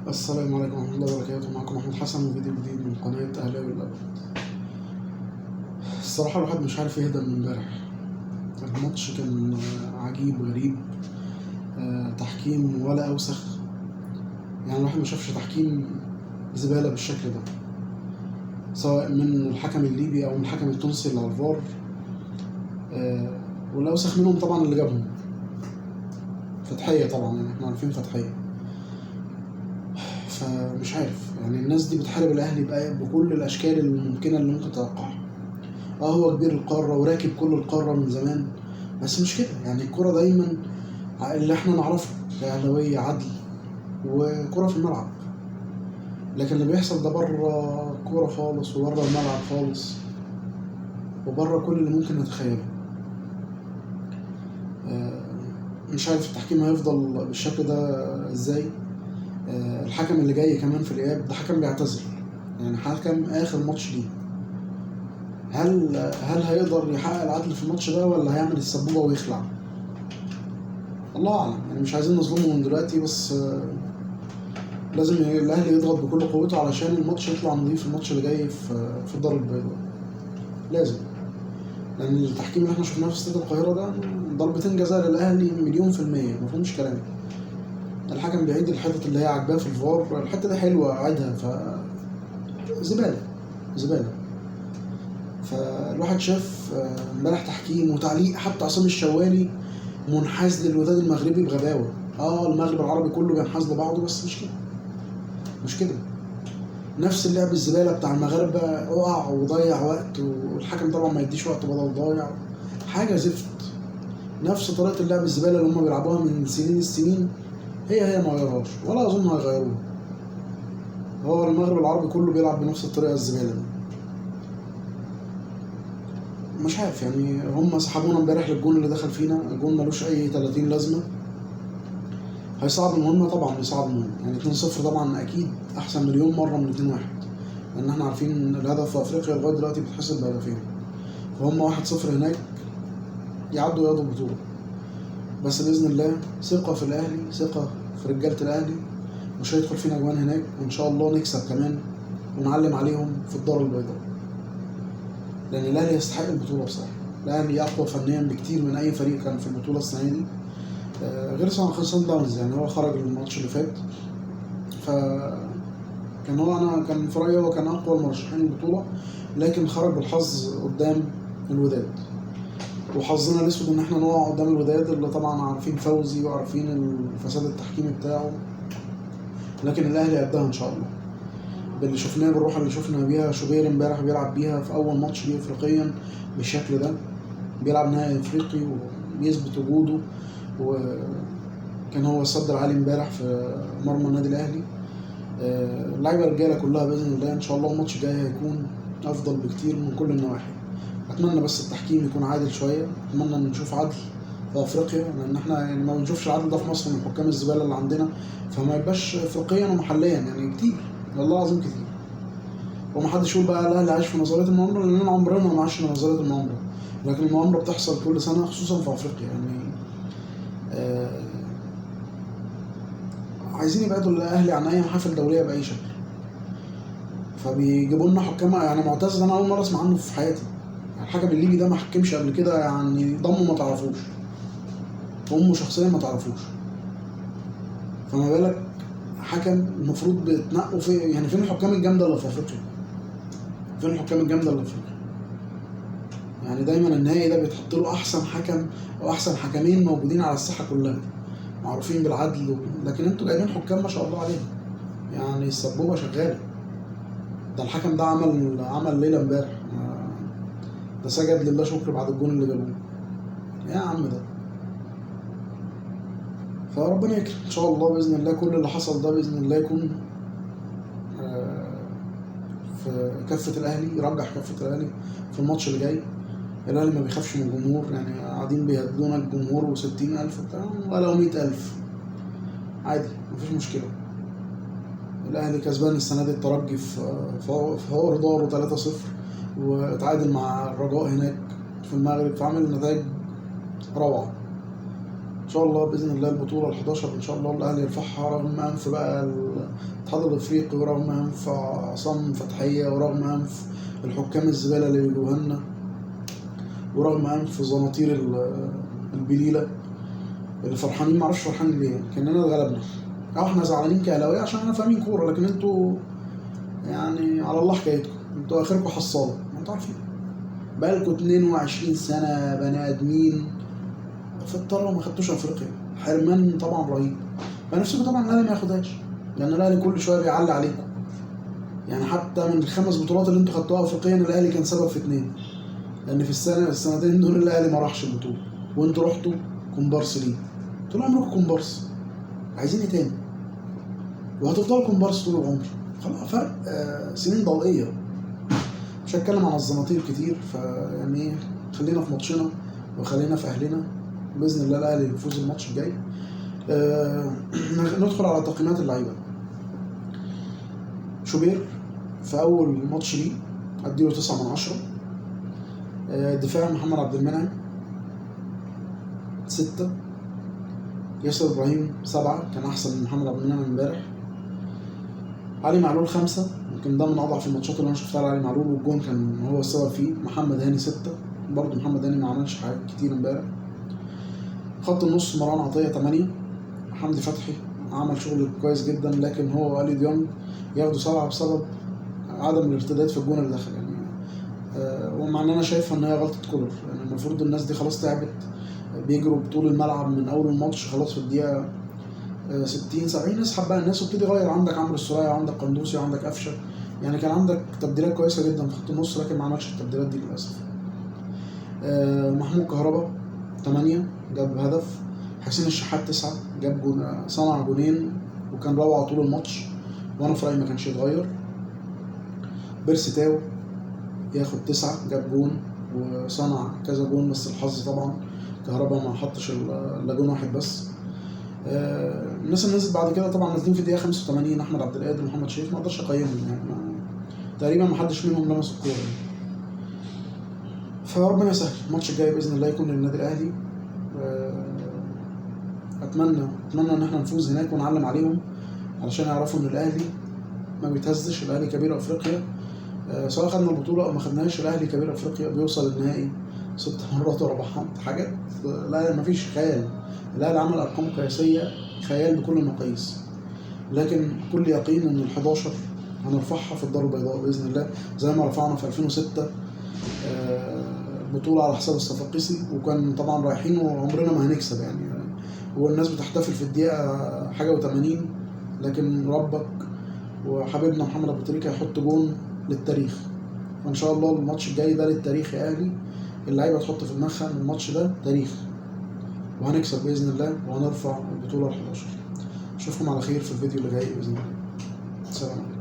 السلام عليكم ورحمة الله وبركاته. معكم محمود حسن وفيديو جديد من قناة أهلاوي الأبد. الصراحة الواحد مش عارف يهدى من امبارح. الماتش كان عجيب غريب، تحكيم ولا أوسخ. يعني الواحد ما شافش تحكيم زبالة بالشكل ده، سواء من الحكم الليبي أو من الحكم التونسي اللي على الفار. والأوسخ منهم طبعا اللي جابهم فتحية، طبعا يعني احنا عارفين فتحية. فمش عارف، يعني الناس دي بتحارب الأهلي بكل الأشكال الممكنة اللي ممكن تتوقعها. هو كبير القارة وراكب كل القارة من زمان، بس مش كده. يعني الكرة دايما اللي احنا نعرفه كأهلاوية عدل وكرة في الملعب، لكن اللي بيحصل ده بره الكورة خالص وبره الملعب خالص وبره كل اللي ممكن نتخيله. مش عارف التحكيم هيفضل بالشكل ده ازاي. الحكم اللي جاي كمان في الإياب ده حكم بيعتزل، يعني حكم آخر ماتش ليه. هل هيقدر يحقق العدل في الماتش ده ولا هيعمل السبوبة ويخلع؟ الله أعلم. يعني مش عايزين نظلمه من دلوقتي، بس لازم الأهلي يضغط بكل قوته علشان الماتش يطلع نظيف. الماتش اللي جاي في الدار البيضاء لازم، لأن التحكيم اللي احنا شفناه في استاد القاهرة ده ضربتين جزاء للأهلي 100%، مفهومش كلام. الحكم بيعيد الحتت اللي هي عاجباه في الفار، الحتة دي حلوة عيدها، زبالة زبالة. فالواحد شاف امبارح تحكيم وتعليق. حتى عصام الشوالي منحاز للوداد المغربي بغباوة. المغرب العربي كله بينحاز لبعضه، بس مش كده. نفس اللعب الزبالة بتاع المغاربة، اقع وضيع وقت، والحكم طبعا ما يديش وقت بدل ضايع، حاجة زفت. نفس طريقة اللعب الزبالة اللي هم بيلعبوها من سنين السنين، هي ما غيرهاش ولا أظن هيغيروها. هو المغرب العربي كله بيلعب بنفس الطريقة الزبالة دي. مش عارف، يعني هم سحبونا امبارح للجون اللي دخل فينا، الجون ملوش أي 30 لازمة. هيصعب المهمة طبعا، بيصعب المهمة. يعني 2-0 طبعا أكيد أحسن مليون مرة من 2-1، لأن احنا عارفين الهدف في أفريقيا لغاية دلوقتي بيتحسب بهدفين، فهم 1-0 هناك يعدوا ياخدوا البطولة. بس بإذن الله ثقة في الأهلي، ثقة في رجالة الأهلي، مش هيدخل فينا أجوان هناك، وإن شاء الله نكسب كمان ونعلم عليهم في الدار البيضاء، لأن الأهلي يستحق البطولة بصراحة. الأهلي أقوى فنيا بكتير من أي فريق كان في البطولة السنة دي، غير صن داونز. يعني هو خرج الماتش اللي فات، أنا كان في رأيي هو كان أقوى المرشحين للبطولة، لكن خرج بالحظ قدام الوداد. وحظنا الأسود إن إحنا نقع قدام الوداد، اللي طبعا عارفين فوزي وعارفين الفساد التحكيمي بتاعه، لكن الأهلي قدها إن شاء الله باللي شفناه، بالروح اللي شفنا بيها شوبير امبارح بيلعب بيها في أول ماتش ليه أفريقيا بالشكل ده، بيلعب نهائي أفريقي وبيثبت وجوده. وكان هو الصد العالي امبارح في مرمى النادي الأهلي. اللعيبة رجالة كلها بإذن الله. إن شاء الله الماتش الجاي هيكون أفضل بكتير من كل النواحي. أتمنى بس التحكيم يكون عادل شوية، أتمنى إن نشوف عدل في أفريقيا، لأن إحنا يعني ما بنشوفش العدل ده في مصر من حكام الزبالة اللي عندنا، فما يبقاش أفريقيا ومحليا يعني كتير، والله العظيم كتير. ومحدش يقول بقى الأهلي عايش في نظرية المؤامرة، لأننا عمرنا ما عشنا نظرية المؤامرة، لكن المؤامرة بتحصل كل سنة خصوصا في أفريقيا. يعني عايزين يبعدوا الأهلي عن أي محافل دولية بأي شكل، فبيجيبوا لنا حكام. يعني معتز انا اول مره اسمع عنه في حياتي. الحكم الليبي ده ما حكمش قبل كده، يعني ضمه ما تعرفوش، امه شخصيا ما تعرفوش، فما بالك حكم المفروض بتنقوا في. يعني فين الحكام الجامده اللي في افريقيا؟ فين الحكام الجامده اللي في افريقيا؟ يعني دايما النهائي ده بيتحط له احسن حكم او احسن حكمين موجودين على الساحه كلها، معروفين بالعدل. لكن انتوا جايبين حكام ما شاء الله عليهم، يعني السبوبه شغاله. ده الحكم ده عمل ليله امبارح، ده سجد لله شكر بعد الجون اللي جابوه. يا عم ده، فربنا يكرم ان شاء الله باذن الله. كل اللي حصل ده باذن الله يكون في كفه الاهلي، يرجح كفه الاهلي في الماتش اللي جاي. الاهلي ما بيخافش من الجمهور، يعني قاعدين بيهدونا الجمهور و60,000 بتاع ولا 100,000 عادي، مفيش مشكله. الاهلي كسبان السنه دي الترجي في هو داره 3-0، وتعادل مع الرجاء هناك في المغرب، فعمل نتائج روعه. ان شاء الله باذن الله البطوله ال11 ان شاء الله الاهلي يرفعها، رغم انف بقى الاتحاد الافريقي، ورغم انف عصام فتحيه، ورغم انف الحكام الزباله اللي بيجوها لنا، ورغم انف زناطير البليله اللي فرحانين. معرفش فرحانين ليه، كاننا اتغلبنا. احنا زعلانين كاهلاويه عشان احنا فاهمين كوره، لكن انتوا يعني على الله حكايتكم، انتوا اخركم حصاله، ما انتوا عارفين بقالكم 22 سنه بني ادمين في الطرة وما خدتوش افريقيا. حرمان طبعا رهيب. فنفسكم طبعا الاهلي ما ياخدهاش، لان الاهلي كل شويه بيعلي عليكم. يعني حتى من ال5 بطولات اللي انتوا خدتوها افريقيا الاهلي كان سبب في 2، لان في السنتين دول الاهلي ما راحش البطوله، وانتوا رحتوا كومبارس ليه؟ طول عمركم كومبارس، عايزين ايه تاني؟ وهتفضلوا كومبارس طول العمر. خلاص فرق سنين ضوئيه. مش هتكلم عن الزناطير كتير، فيعني ايه، خلينا في ماتشنا وخلينا في اهلنا. باذن الله الاهلي يفوز الماتش الجاي. ندخل على تقييمات اللعيبه. شوبير في اول ماتش ليه اديله 9/10. دفاع محمد عبد المنعم 6. ياسر ابراهيم 7، كان احسن من محمد عبد المنعم امبارح. علي معلول 5، يمكن ده من اضعف الماتشات اللي انا شفتها لعلي معلول، والجون كان هو السبب فيه. محمد هاني 6، برضه محمد هاني ما عملش حاجات كتير امبارح. خط النص مروان عطيه 8. حمدي فتحي عمل شغل كويس جدا، لكن هو والي ديونج ياخدوا 7 بسبب عدم الارتداد في الجون اللي دخل. يعني ومع ان انا شايفها ان هي غلطه كولر، يعني المفروض الناس دي خلاص تعبت، بيجروا بطول الملعب من اول الماتش، خلاص في الدقيقه 60 70 اسحب بقى الناس وابتدي غير. عندك عمرو السولية وعندك قندوسي وعندك قفشه، يعني كان عندك تبديلات كويسه جدا في خط النص، لكن ما عملش التبديلات دي للاسف. محمود كهربا 8، جاب هدف. حسين الشحات 9، جاب جون، صنع جونين وكان روعه طول الماتش، وانا في رايي ما كانش يتغير. بيرسي تاو ياخد 9، جاب جون وصنع كذا جون، بس الحظ طبعا كهربا ما حطش الا جون واحد بس. الناس اللي نزلت بعد كده طبعا نازلين في الدقيقه 85، احمد عبد القادر ومحمد شريف ما اقدرش اقيمهم، يعني تقريبا ما حدش منهم لمس الكوره يعني. فربنا يسهل، الماتش الجاي باذن الله يكون للنادي الاهلي. اتمنى ان احنا نفوز هناك ونعلم عليهم، علشان يعرفوا ان الاهلي ما بيتهزش، الاهلي كبير افريقيا. سواء خدنا البطوله او ما خدناهاش، الاهلي كبير افريقيا، بيوصل النهائي 6 مرات ورا بعض، حاجات لا ما فيش خيال. الاهلي عمل ارقام قياسيه خيال بكل المقاييس، لكن كل يقين ان ال11 هنرفعها في الدار البيضاء باذن الله، زي ما رفعنا في 2006 بطوله على حساب الصفاقسي، وكان طبعا رايحين وعمرنا ما هنكسب يعني. والناس بتحتفل في الدقيقه حاجه و80، لكن ربك وحبيبنا محمد ابو تريكه هيحط جون للتاريخ. فان شاء الله الماتش الجاي ده للتاريخ يا اهلي. اللعيبه تحط في دماغها ان الماتش ده تاريخ، وهنكسب باذن الله وهنرفع البطوله ال11. اشوفكم على خير في الفيديو اللي جاي باذن الله. سلام عليكم.